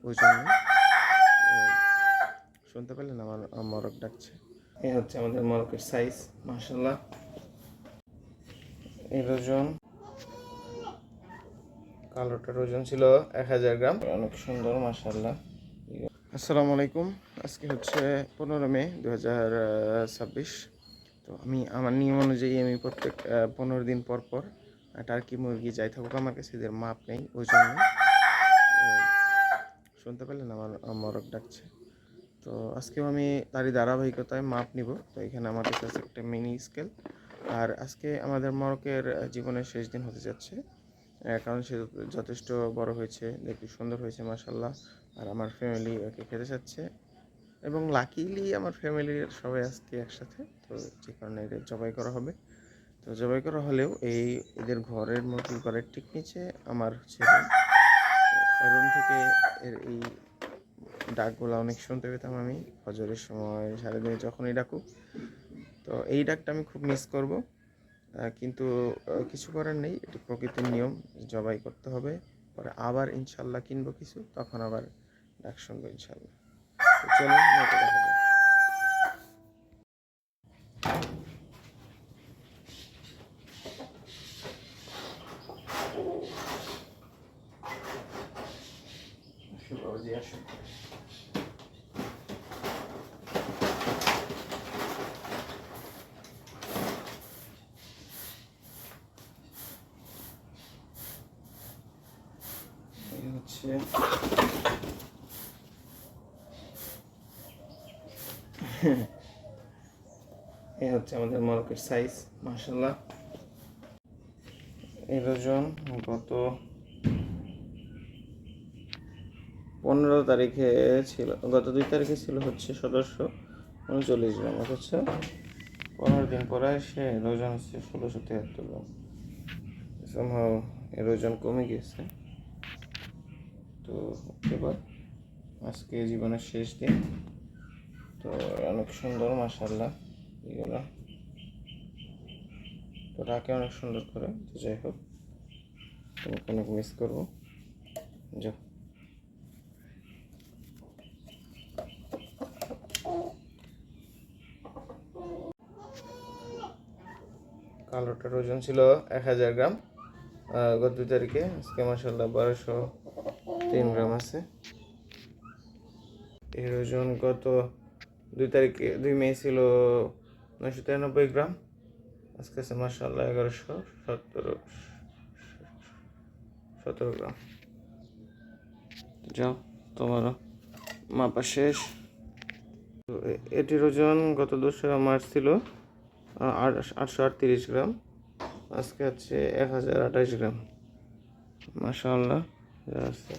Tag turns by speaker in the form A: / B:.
A: ওই জন্য শুনতে পেলেন আমার মরক ডাকছে। এই হচ্ছে আমাদের মরকের সাইজ, মাশাআল্লাহ। এর ওজন, কালোটার ওজন ছিল 1000 গ্রাম, অনেক সুন্দর মাশাআল্লাহ। আসসালামু আলাইকুম। আজকে হচ্ছে 15 মে 2026। তো আমি আমার নিয়ম অনুযায়ী আমি প্রত্যেক 15 দিন পর পর টার্কি মুরগি যাই থাকুক আমার কাছে এদের মাপ নেই, ওই জন্য শুনতে পেলেন আমার মরক ডাকছে। তো আজকেও আমি তারই ধারাবাহিকতায় মাপ নিব। তো এখানে আমার কাছে আছে একটা মিনি স্কেল। আর আজকে আমাদের মরকের জীবনের শেষ দিন হতে যাচ্ছে, কারণ সে যথেষ্ট বড় হয়েছে, দেখতে সুন্দর হয়েছে মাশাআল্লাহ। আর আমার ফ্যামিলি ওকে খেতে চাচ্ছে এবং লাকিলি আমার ফ্যামিলির সবাই আজকে একসাথে, তো যে কারণে এটা জবাই করা হবে। তো জবাই করা হলেও এদের ঘরের ঘরের ঠিক নিচে আমার হচ্ছে রুম থেকে এই ডাকগুলো অনেক শুনতে পেতাম আমি ফজরের সময়, সারাদিনে যখনই ডাকুক। তো এই ডাকটা আমি খুব মিস করব, কিন্তু কিছু করার নেই, এটি প্রকৃতির নিয়ম, জবাই করতে হবে। পরে আবার ইনশাল্লাহ কিনবো কিছু, তখন আবার ডাক শুনবো ইনশাল্লাহ। তো চলুন দেখা যাক। বাবাজি আসুন। এই হচ্ছে এই হচ্ছে আমাদের মরকের সাইজ, মাশাআল্লাহ। এর ওজন গত 15 তারিখে ছিল, গত 2 তারিখে ছিল হচ্ছে 1739 গ্রাম, অথচ 15 দিন পরে সে ওজন হচ্ছে 1673 গ্রাম। সম্ভব এর ওজন কমে গেছে। তো এবার আজকে জীবনের শেষ দিন, তো অনেক সুন্দর মাশাআল্লাহ এগুলো, তো রাকে অনেক সুন্দর করে। তো যাই হোক, তোমাকে অনেক মিস করবো। যাও। কালোটার ওজন ছিল 1000 গ্রাম গত 2 তারিখে, আজকে মাশাআল্লাহ 1203 গ্রাম আছে। এর ওজন গত 2 তারিখে 2 মে ছিল 993 গ্রাম, আজকে আছে মাশাআল্লাহ 1117 গ্রাম। যাও, তোমার মাপা শেষ। তো এটির ওজন গত 2 মার্চ ছিল 838 গ্রাম, আজকে হচ্ছে 1028 গ্রাম, মাশাআল্লাহ আছে।